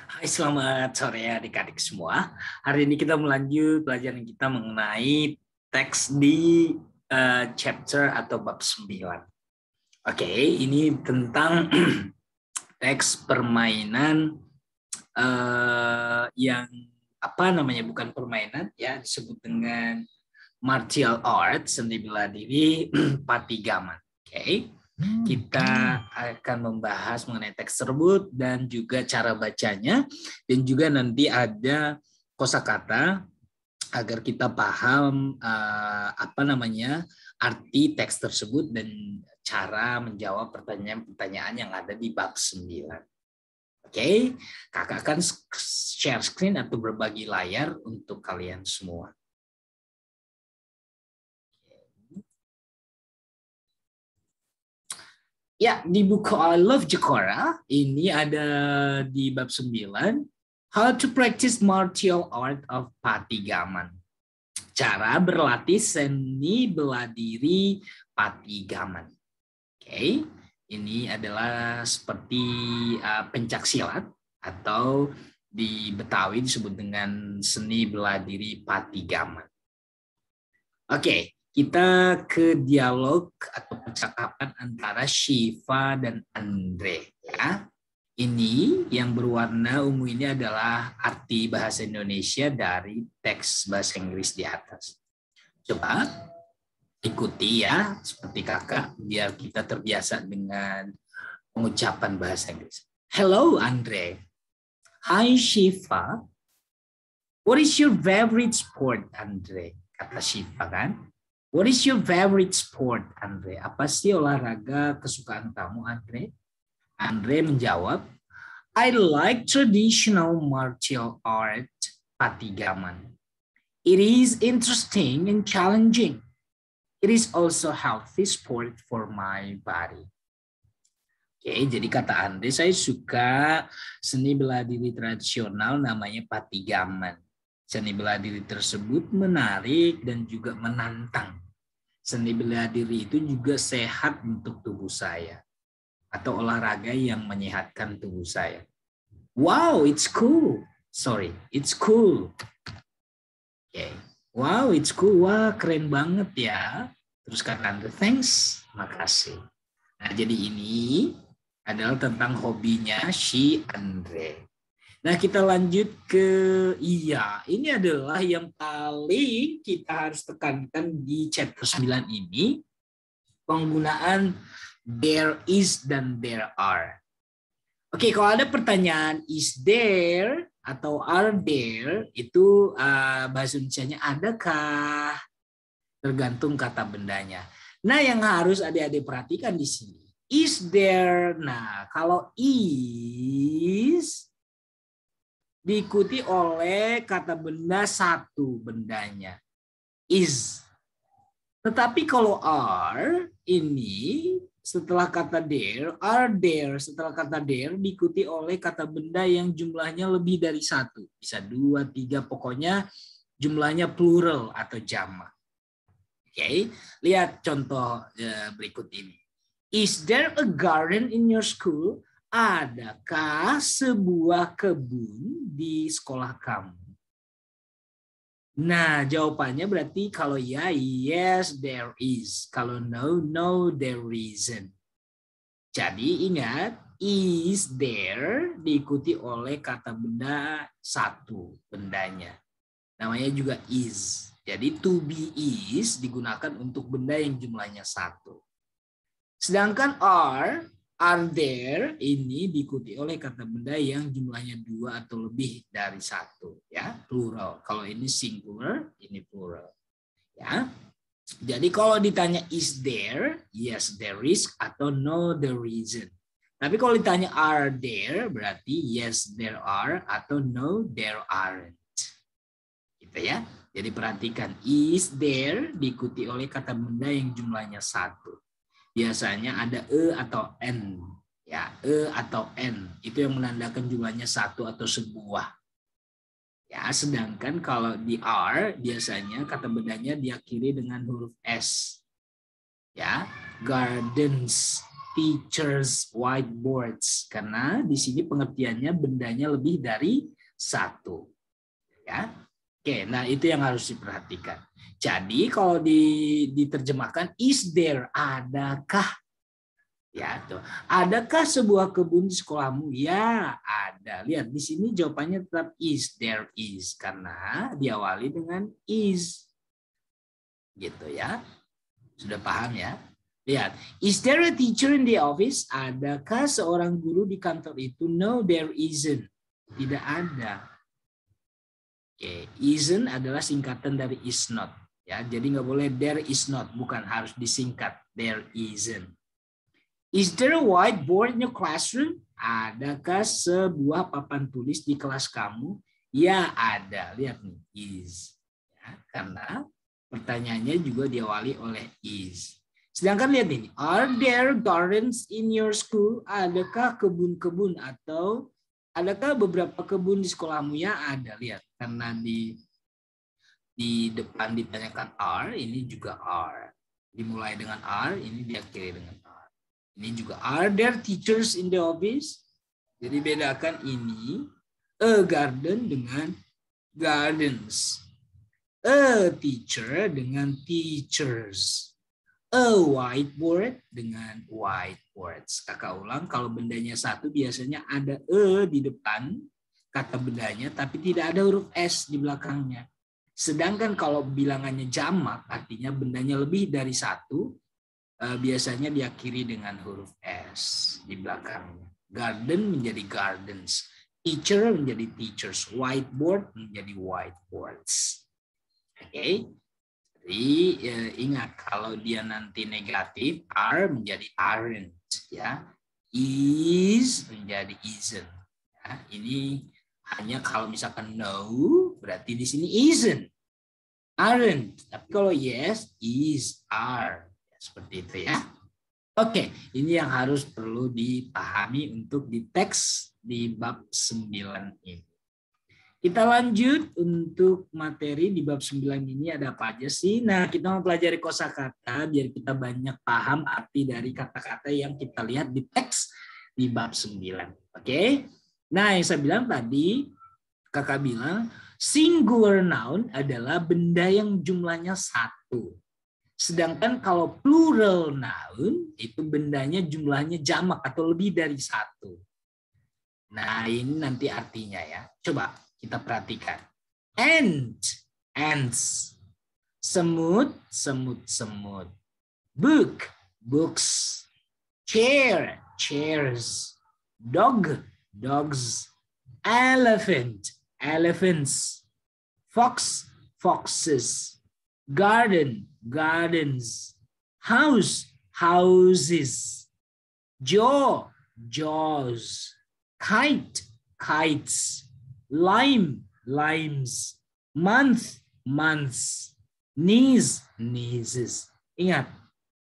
Hai, selamat sore adik-adik semua. Hari ini kita melanjut pelajaran kita mengenai teks di chapter atau bab 9. Oke, ini tentang teks permainan yang apa namanya, bukan permainan ya, disebut dengan martial arts, seni bela diri Patigaman. Oke. Kita akan membahas mengenai teks tersebut dan juga cara bacanya, dan juga nanti ada kosakata agar kita paham arti teks tersebut dan cara menjawab pertanyaan-pertanyaan yang ada di bab 9. Oke, kakak akan share screen atau berbagi layar untuk kalian semua. Ya, di buku I Love Jokora, ini ada di bab 9, How to Practice Martial Art of Patigaman. Cara berlatih seni bela diri Patigaman. Oke, ini adalah seperti pencak silat atau di Betawi disebut dengan seni bela diri Patigaman. Oke. Kita ke dialog atau percakapan antara Shiva dan Andre. Ya. Ini yang berwarna ungu ini adalah arti bahasa Indonesia dari teks bahasa Inggris di atas. Coba ikuti ya, seperti kakak, biar kita terbiasa dengan pengucapan bahasa Inggris. Hello Andre. Hi Shiva. What is your favorite sport, Andre? Kata Shiva kan. What is your favorite sport, Andre? Apa sih olahraga kesukaan kamu, Andre? Andre menjawab, I like traditional martial art, Patigaman. It is interesting and challenging. It is also healthy sport for my body. Oke, jadi kata Andre, saya suka seni bela diri tradisional namanya Patigaman. Seni bela diri tersebut menarik dan juga menantang. Seni bela diri itu juga sehat untuk tubuh saya. Atau olahraga yang menyehatkan tubuh saya. Wow, it's cool. Sorry, it's cool. Okay. Wow, it's cool. Wah, keren banget ya. Terus kata Andre, thanks, makasih. Nah, jadi ini adalah tentang hobinya si Andre. Nah, kita lanjut ke ini adalah yang paling kita harus tekankan di chapter 9 ini, penggunaan there is dan there are. Oke, kalau ada pertanyaan is there atau are there, itu bahasa Indonesianya adakah, tergantung kata bendanya. Nah, yang harus adik-adik perhatikan di sini, is there. Nah, kalau is diikuti oleh kata benda satu bendanya, is. Tetapi kalau are ini setelah kata there, are there setelah kata there diikuti oleh kata benda yang jumlahnya lebih dari satu. Bisa 2, 3, pokoknya jumlahnya plural atau jamak. Oke, lihat contoh berikut ini. Is there a garden in your school? Adakah sebuah kebun di sekolah kamu? Nah, jawabannya berarti kalau ya, yes, there is. Kalau no, no, there isn't. Jadi ingat, is there diikuti oleh kata benda satu bendanya. Namanya juga is. Jadi to be is digunakan untuk benda yang jumlahnya satu. Sedangkan are there ini diikuti oleh kata benda yang jumlahnya 2 atau lebih dari satu, ya, plural. Kalau ini singular, ini plural, ya. Jadi kalau ditanya is there, yes there is, atau no there isn't. Tapi kalau ditanya are there, berarti yes there are atau no there aren't. Gitu ya. Jadi perhatikan, is there diikuti oleh kata benda yang jumlahnya satu. Biasanya ada atau n, ya, atau n itu yang menandakan jumlahnya satu atau sebuah, ya. Sedangkan kalau di are biasanya kata bendanya diakhiri dengan huruf s, ya, gardens teachers' whiteboards. Karena di sini pengertiannya bendanya lebih dari satu. Ya. Oke, nah itu yang harus diperhatikan. Jadi kalau diterjemahkan, is there, adakah? Ya, tuh. Adakah sebuah kebun di sekolahmu? Ya, ada. Lihat di sini jawabannya tetap is, there is, karena diawali dengan is. Gitu ya. Sudah paham ya? Lihat, is there a teacher in the office? Adakah seorang guru di kantor itu? No, there isn't. Tidak ada. Oke, isn't adalah singkatan dari is not. Ya, jadi nggak boleh there is not, bukan, harus disingkat there isn't. Is there a whiteboard in your classroom? Adakah sebuah papan tulis di kelas kamu? Ya, ada. Lihat nih, is. Ya, karena pertanyaannya juga diawali oleh is. Sedangkan lihat ini, are there gardens in your school? Adakah kebun-kebun atau adakah beberapa kebun di sekolahmu? Ya, ada. Lihat, karena di depan ditanyakan are, ini juga are. Dimulai dengan are, ini diakhiri dengan are. Ini juga, are there teachers in the office? Jadi bedakan ini a garden dengan gardens, a teacher dengan teachers, a whiteboard dengan whiteboards. Kakak ulang, kalau bendanya satu biasanya ada e di depan kata bendanya, tapi tidak ada huruf s di belakangnya. Sedangkan kalau bilangannya jamak, artinya bendanya lebih dari satu, biasanya diakhiri dengan huruf S di belakangnya. Garden menjadi gardens, teacher menjadi teachers, whiteboard menjadi whiteboards. Oke, jadi ingat kalau dia nanti negatif, are menjadi aren't, ya, is menjadi isn't. Ya, ini hanya kalau misalkan no, berarti di sini isn't, aren't. Tapi kalau yes, is, are. Seperti itu ya. Oke, ini yang harus perlu dipahami untuk di teks di bab 9 ini. Kita lanjut untuk materi di bab 9 ini ada apa aja sih? Nah, kita mau pelajari kosakata biar kita banyak paham arti dari kata-kata yang kita lihat di teks di bab 9. Oke? Nah, yang saya bilang tadi, kakak bilang singular noun adalah benda yang jumlahnya satu. Sedangkan kalau plural noun, itu bendanya jumlahnya jamak atau lebih dari satu. Nah, ini nanti artinya ya. Coba kita perhatikan. Ant, ants. Semut, semut, semut. Book, books. Chair, chairs. Dog, dogs. Elephant, elephants. Fox, foxes. Garden, gardens. House, houses. Jaw, jaws. Kite, kites. Lime, limes. Month, months. Knees, kneeses. Ingat,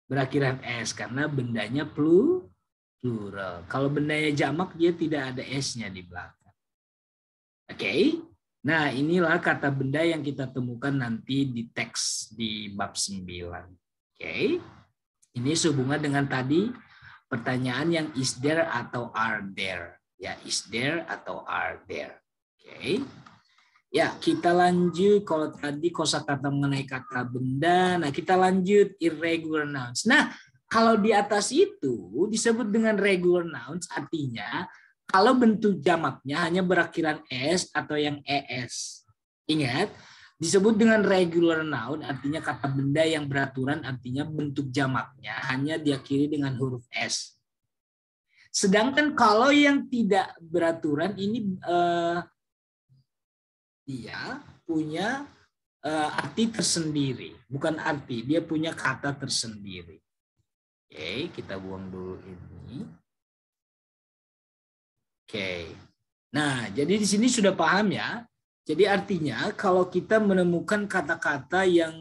berakhiran S karena bendanya plural. Kalau bendanya jamak, dia tidak ada S-nya di belakang. Oke? Nah, inilah kata benda yang kita temukan nanti di teks di bab 9. Oke. Ini sehubungan dengan tadi pertanyaan yang is there atau are there. Ya, is there atau are there. Oke. Ya, kita lanjut. Kalau tadi kosakata mengenai kata benda, nah kita lanjut irregular nouns. Nah, kalau di atas itu disebut dengan regular nouns, artinya kalau bentuk jamaknya hanya berakhiran S atau yang ES. Ingat, disebut dengan regular noun artinya kata benda yang beraturan, artinya bentuk jamaknya hanya diakhiri dengan huruf S. Sedangkan kalau yang tidak beraturan ini dia punya arti tersendiri. Bukan arti, dia punya kata tersendiri. Oke, kita buang dulu ini. Oke, nah jadi di sini sudah paham ya. Jadi artinya kalau kita menemukan kata-kata yang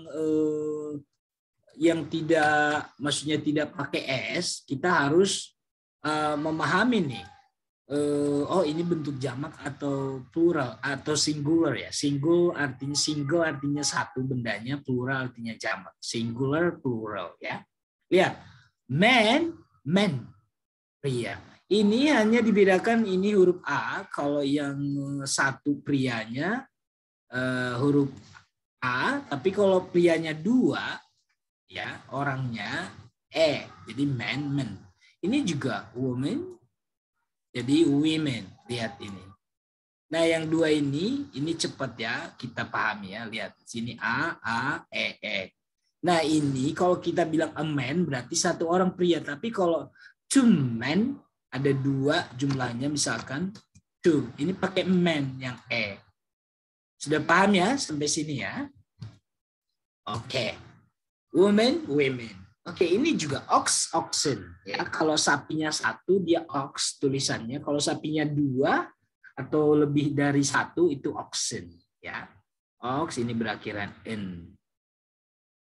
tidak, maksudnya tidak pakai S, kita harus memahami nih. Oh ini bentuk jamak atau plural atau singular ya. Single artinya satu bendanya, plural artinya jamak. Singular, plural ya. Lihat, man, men. Pria. Ini hanya dibedakan ini huruf A. Kalau yang satu prianya huruf A, tapi kalau prianya dua, ya orangnya jadi men. Ini juga woman, jadi women. Lihat ini. Nah yang dua ini cepat ya kita pahami ya. Lihat sini A, E. Nah ini kalau kita bilang a man berarti satu orang pria. Tapi kalau two men ada dua jumlahnya misalkan two. Ini pakai man yang E. Sudah paham ya sampai sini ya? Oke. Women, women. Oke, ini juga oxen. Ya, kalau sapinya satu dia ox tulisannya. Kalau sapinya dua atau lebih dari satu itu oxen. Ya, ox ini berakhiran n.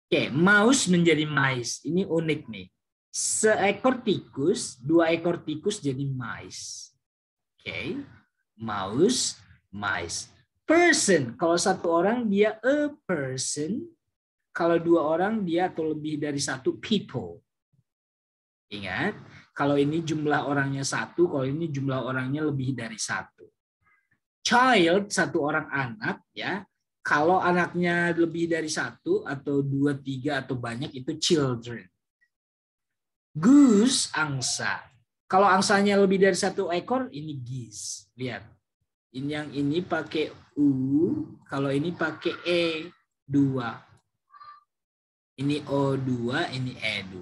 Oke, mouse menjadi mice. Ini unik nih. Seekor tikus, dua ekor tikus jadi mice. Oke, mouse, mice. Person, kalau satu orang dia a person. Kalau dua orang dia atau lebih dari satu people. Ingat, kalau ini jumlah orangnya satu, kalau ini jumlah orangnya lebih dari satu. Child, satu orang anak ya. Kalau anaknya lebih dari satu atau dua, tiga atau banyak itu children. Goose, angsa. Kalau angsanya lebih dari satu ekor ini geese. Lihat. Ini yang ini pakai U, kalau ini pakai E2. Ini O2, ini E2.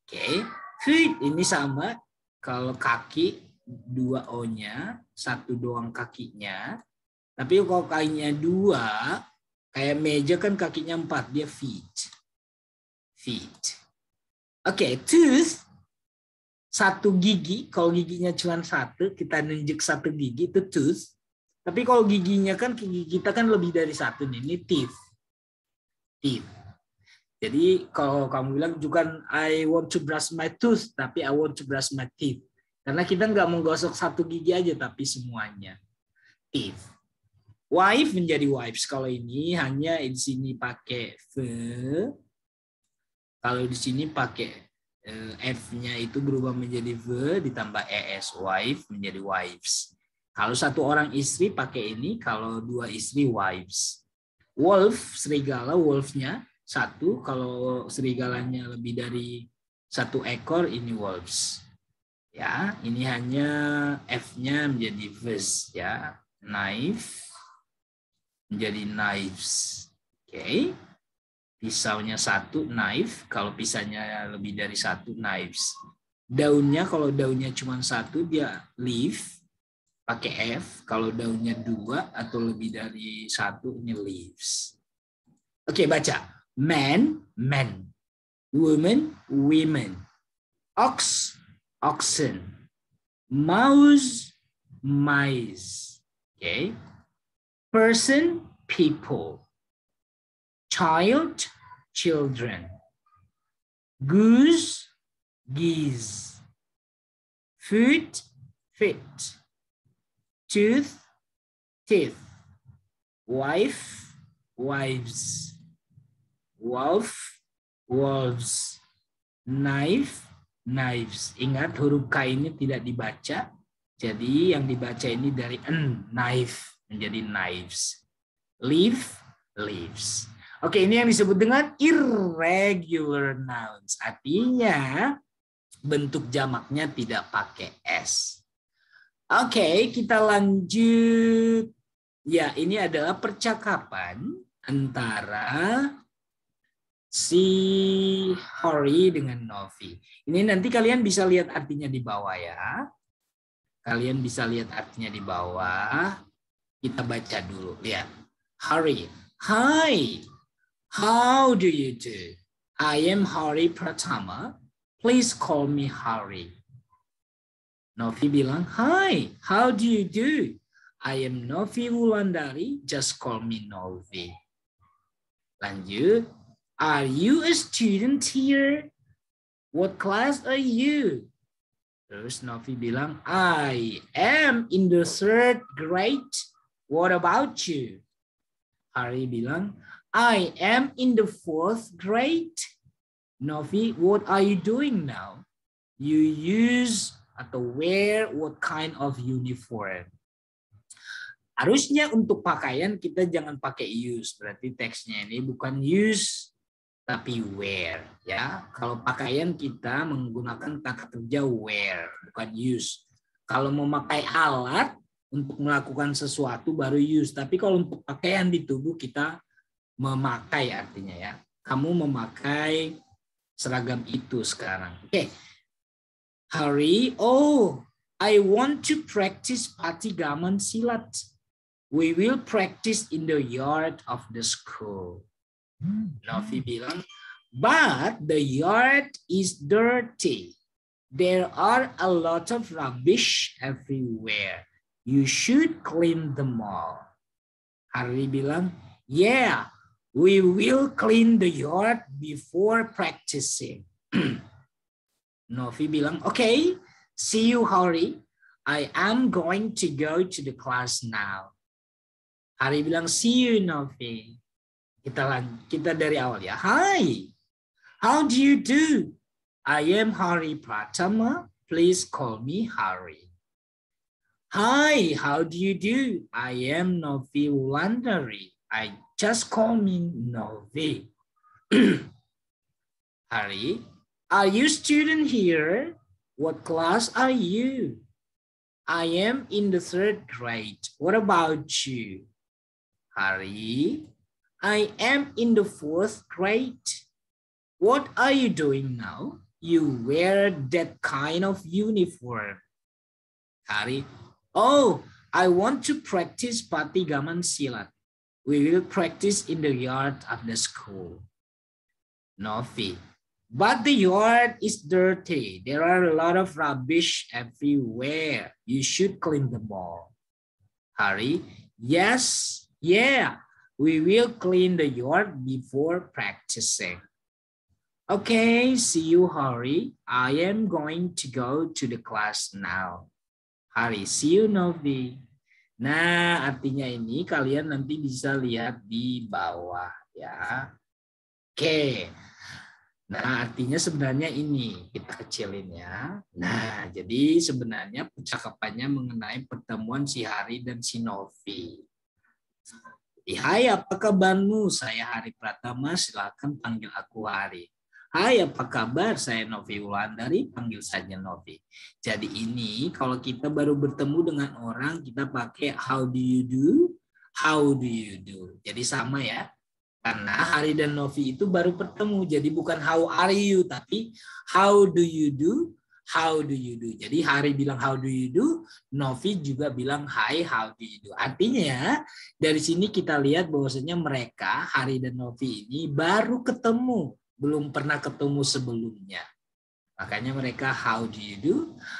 Oke. Feet ini sama. Kalau kaki, dua O-nya, satu doang kakinya. Tapi kalau kakinya dua, kayak meja kan kakinya 4, dia feet. Feet. Oke, tooth. Satu gigi, kalau giginya cuma satu, kita nunjuk satu gigi, itu tooth. Tapi kalau giginya kan, gigi kita kan lebih dari satu nih, ini teeth. Teeth. Jadi kalau kamu bilang bukan I want to brush my tooth, tapi I want to brush my teeth. Karena kita nggak menggosok satu gigi aja, tapi semuanya. Teeth. Wife menjadi wives. Kalau ini hanya di sini pakai the. Kalau di sini pakai F-nya itu berubah menjadi the ditambah ES. Wife menjadi wives. Kalau satu orang istri pakai ini, kalau dua istri wives. Wolf, serigala, wolf-nya satu. Kalau serigalanya lebih dari satu ekor, ini wolves. Ya, ini hanya F-nya menjadi verse ya. Knife menjadi knives. Oke. Pisaunya satu, knife. Kalau pisahnya lebih dari satu, knives. Daunnya, kalau daunnya cuma satu, dia leaf. Pakai F. Kalau daunnya dua atau lebih dari satu, ini leaves. Oke, baca. Man, men. Woman, women. Ox, oxen. Mouse, mice. Okay. Person, people. Child, children. Goose, geese. Foot, feet. Tooth, teeth. Wife, wives. Wolf, wolves. Knife, knives. Ingat huruf K ini tidak dibaca. Jadi yang dibaca ini dari N, knife menjadi knives. Leaf, leaves. Oke, ini yang disebut dengan irregular nouns. Artinya bentuk jamaknya tidak pakai S. Oke, kita lanjut. Ya, ini adalah percakapan antara si Harry dengan Novi. Ini nanti kalian bisa lihat artinya di bawah ya. Kalian bisa lihat artinya di bawah. Kita baca dulu. Lihat. Harry. Hi. How do you do? I am Harry Pratama. Please call me Harry. Novi bilang, Hi. How do you do? I am Novi Wulandari. Just call me Novi. Lanjut. Are you a student here? What class are you? Terus Novi bilang, I am in the 3rd grade. What about you? Harry bilang, I am in the 4th grade. Novi, what are you doing now? You use atau wear what kind of uniform? Harusnya untuk pakaian kita jangan pakai use, berarti teksnya ini bukan use tapi wear ya. Kalau pakaian kita menggunakan kata kerja wear, bukan use. Kalau memakai alat untuk melakukan sesuatu baru use, tapi kalau untuk pakaian di tubuh kita memakai artinya ya. Kamu memakai seragam itu sekarang. Oke. Hari, oh, I want to practice patigaman silat. We will practice in the yard of the school. Novi bilang, but the yard is dirty. There are a lot of rubbish everywhere. You should clean them all. Hari bilang, yeah, we will clean the yard before practicing. Novi bilang, okay, see you, Hari. I am going to go to the class now. Hari bilang, see you, Novi. Kita dari awal ya. Hi, how do you do? I am Hari Pratama. Please call me Hari. Hi, how do you do? I am Novi Wulandari. I just call me Novi. Hari, are you student here? What class are you? I am in the 3rd grade. What about you? Hari, I am in the 4th grade. What are you doing now? You wear that kind of uniform. Hari, oh, I want to practice patigaman silat. We will practice in the yard of the school. Novi, but the yard is dirty. There are a lot of rubbish everywhere. You should clean them all. Hari, yes, yeah. We will clean the yard before practicing. Okay, see you, Hari. I am going to go to the class now. Hari, see you, Novi. Nah, artinya ini kalian nanti bisa lihat di bawah ya. Oke. Nah, artinya sebenarnya ini kita kecilin ya. Nah, jadi sebenarnya percakapannya mengenai pertemuan si Hari dan si Novi. Hai, apa kabarmu? Saya Hari Pratama, silakan panggil aku Hari. Hai, apa kabar? Saya Novi Wulandari, panggil saja Novi. Jadi ini kalau kita baru bertemu dengan orang, kita pakai how do you do? How do you do? Jadi sama ya. Karena Hari dan Novi itu baru bertemu. Jadi bukan how are you, tapi how do you do? How do you do? Jadi Hari bilang how do you do, Novi juga bilang hi, how do you do. Artinya dari sini kita lihat bahwasanya mereka Hari dan Novi ini baru ketemu, belum pernah ketemu sebelumnya. Makanya mereka how do you do,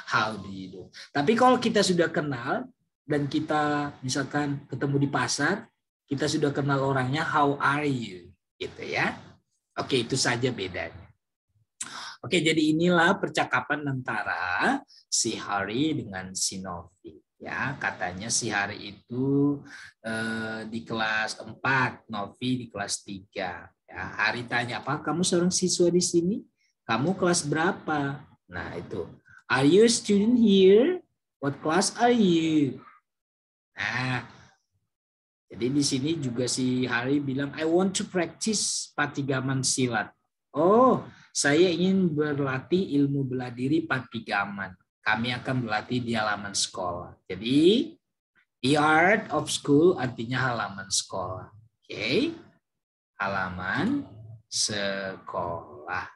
how do you do. Tapi kalau kita sudah kenal dan kita misalkan ketemu di pasar, kita sudah kenal orangnya how are you, gitu ya. Oke, itu saja bedanya. Oke, jadi inilah percakapan antara si Hari dengan si Novi. Ya, katanya si Hari itu di kelas 4, Novi di kelas 3. Ya, Hari tanya, apa kamu seorang siswa di sini? Kamu kelas berapa? Nah, itu. Are you a student here? What class are you? Nah, jadi di sini juga si Hari bilang, I want to practice patigaman silat. Oh, saya ingin berlatih ilmu bela diri patigaman. Kami akan berlatih di halaman sekolah. Jadi, yard of school artinya halaman sekolah. Oke, halaman sekolah.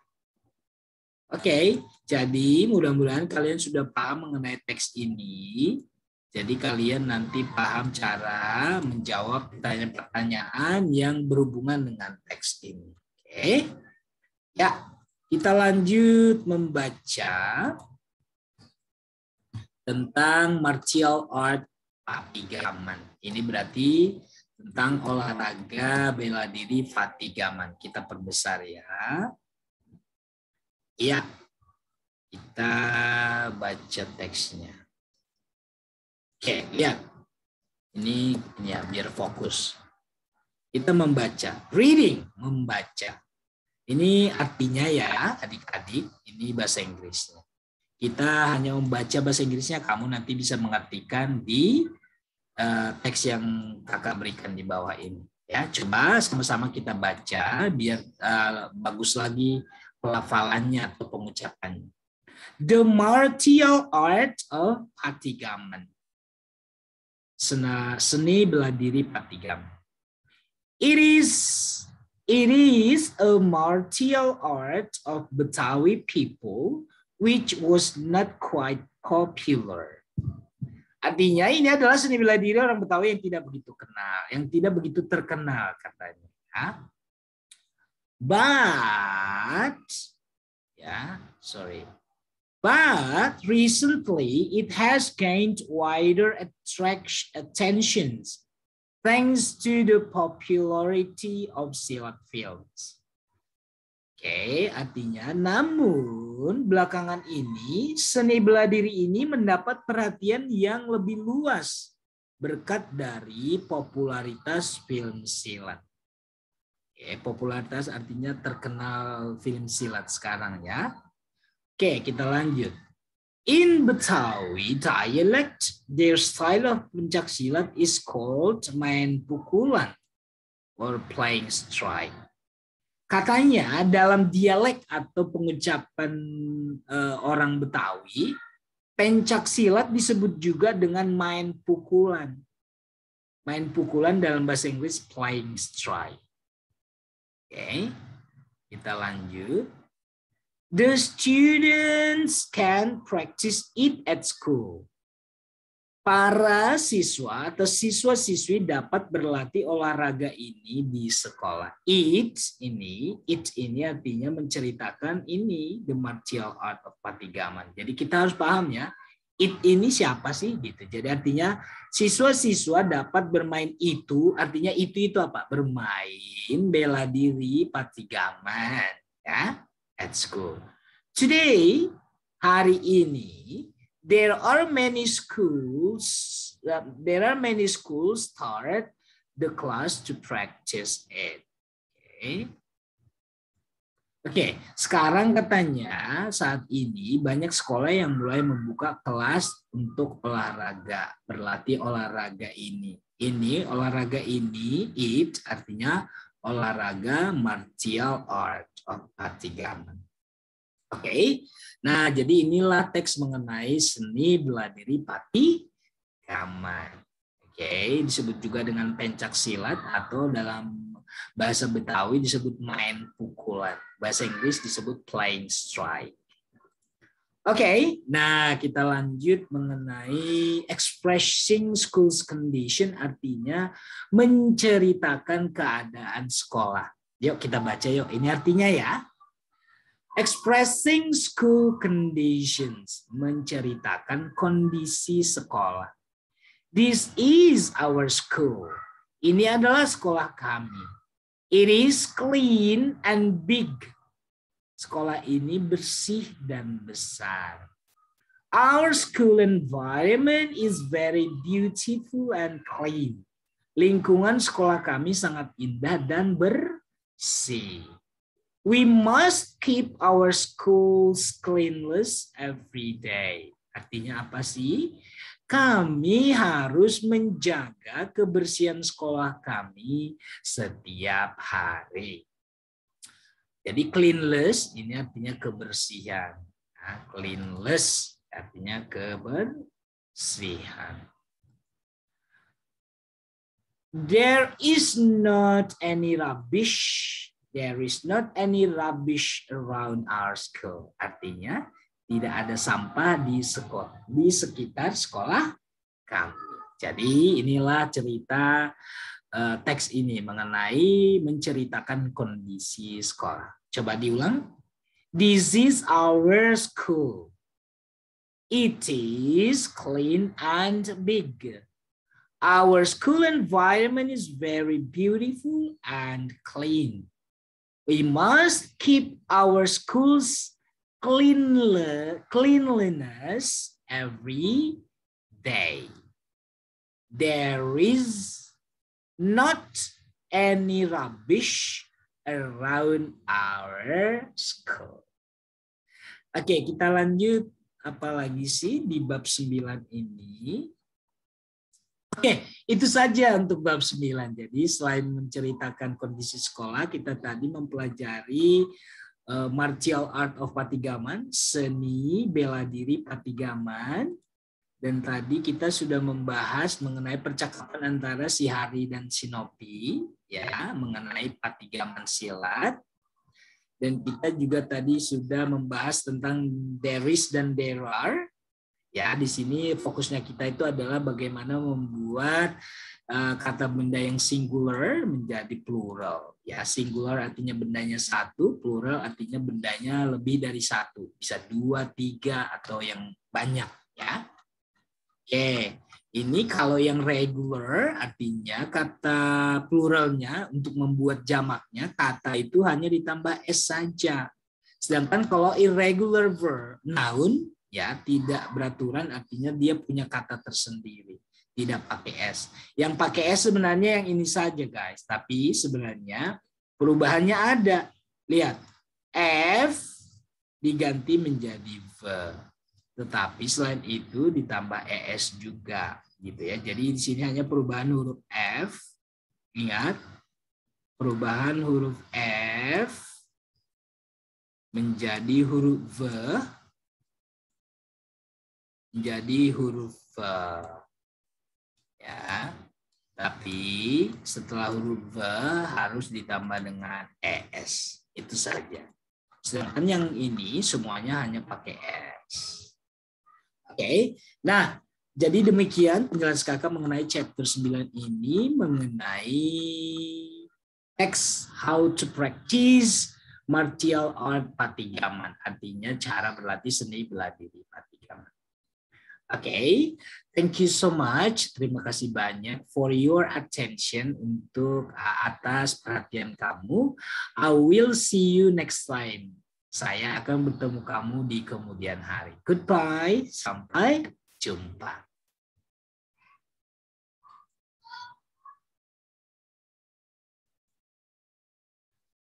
Oke, jadi mudah-mudahan kalian sudah paham mengenai teks ini. Jadi kalian nanti paham cara menjawab pertanyaan-pertanyaan yang berhubungan dengan teks ini. Oke. Ya, kita lanjut membaca tentang martial art patigaman. Ini berarti tentang olahraga bela diri patigaman. Kita perbesar ya. Iya, kita baca teksnya. Oke, lihat. Ini ya biar fokus. Kita membaca. Reading, membaca. Ini artinya ya adik-adik, ini bahasa Inggrisnya. Kita hanya membaca bahasa Inggrisnya, kamu nanti bisa mengartikan di teks yang kakak berikan di bawah ini. Ya, coba sama-sama kita baca biar bagus lagi pelafalannya atau pengucapannya. The martial art of Patigaman. Seni bela diri Patigaman. It is a martial art of Betawi people which was not quite popular. Artinya ini adalah seni bela diri orang Betawi yang tidak begitu kenal, yang tidak begitu terkenal katanya. But recently it has gained wider attentions thanks to the popularity of silat films. Oke, artinya namun belakangan ini seni bela diri ini mendapat perhatian yang lebih luas berkat dari popularitas film silat. Oke, popularitas artinya terkenal film silat sekarang ya. Oke, kita lanjut. In Betawi dialect, their style of pencak silat is called main pukulan or playing strike. Katanya dalam dialek atau pengucapan orang Betawi, pencak silat disebut juga dengan main pukulan. Main pukulan dalam bahasa Inggris playing strike. Oke, kita lanjut. The students can practice it at school. Para siswa atau siswa-siswi dapat berlatih olahraga ini di sekolah. It ini artinya menceritakan ini the martial art of Patigaman. Jadi kita harus paham ya, it ini siapa sih gitu. Jadi artinya siswa-siswa dapat bermain itu, artinya itu apa? Bermain bela diri Patigaman ya at school. Today, hari ini there are many schools start the class to practice it. Oke, sekarang katanya saat ini banyak sekolah yang mulai membuka kelas untuk olahraga, berlatih olahraga ini. Ini olahraga ini, it artinya olahraga martial art of Patigaman. Oke, nah jadi inilah teks mengenai seni bela diri Patigaman. Oke, disebut juga dengan pencak silat atau dalam bahasa Betawi disebut main pukulan. Bahasa Inggris disebut playing strike. Oke, nah kita lanjut mengenai expressing school's condition, artinya menceritakan keadaan sekolah. Yuk kita baca yuk, ini artinya ya. Expressing school conditions, menceritakan kondisi sekolah. This is our school. Ini adalah sekolah kami. It is clean and big. Sekolah ini bersih dan besar. Our school environment is very beautiful and clean. Lingkungan sekolah kami sangat indah dan bersih. We must keep our schools cleanliness every day. Artinya apa sih? Kami harus menjaga kebersihan sekolah kami setiap hari. Jadi cleanliness ini artinya kebersihan. Nah, cleanliness artinya kebersihan. There is not any rubbish around our school. Artinya tidak ada sampah di sekitar sekolah kami. Jadi inilah cerita teks ini mengenai menceritakan kondisi sekolah. Coba diulang. This is our school. It is clean and big. Our school environment is very beautiful and clean. We must keep our schools cleanliness every day. There is not any rubbish around our school. Oke, kita lanjut apalagi sih di bab 9 ini? Oke, itu saja untuk bab 9. Jadi selain menceritakan kondisi sekolah, kita tadi mempelajari martial art of Patigaman, seni bela diri Patigaman. Dan tadi kita sudah membahas mengenai percakapan antara si Hari dan si Nopi, ya, mengenai Patigaman silat. Dan kita juga tadi sudah membahas tentang there is dan there are. Ya, di sini fokusnya kita itu adalah bagaimana membuat kata benda yang singular menjadi plural. Ya, singular artinya bendanya satu, plural artinya bendanya lebih dari satu, bisa 2, 3 atau yang banyak. Ya, oke. Ini kalau yang regular artinya kata pluralnya untuk membuat jamaknya kata itu hanya ditambah s saja. Sedangkan kalau irregular verb noun ya tidak beraturan artinya dia punya kata tersendiri, tidak pakai s. Yang pakai s sebenarnya yang ini saja guys, tapi sebenarnya perubahannya ada. Lihat, f diganti menjadi v. Tetapi selain itu ditambah es juga gitu ya. Jadi di sini hanya perubahan huruf F. Ingat, perubahan huruf F menjadi huruf V menjadi huruf V. Ya. Tapi setelah huruf V harus ditambah dengan es. Itu saja. Sedangkan yang ini semuanya hanya pakai S. Oke, nah jadi demikian penjelasan kakak mengenai chapter 9 ini mengenai X how to practice martial art Patigaman, artinya cara berlatih seni bela diri Patigaman. Oke, thank you so much, terima kasih banyak for your attention untuk atas perhatian kamu. I will see you next time. Saya akan bertemu kamu di kemudian hari. Goodbye, sampai jumpa.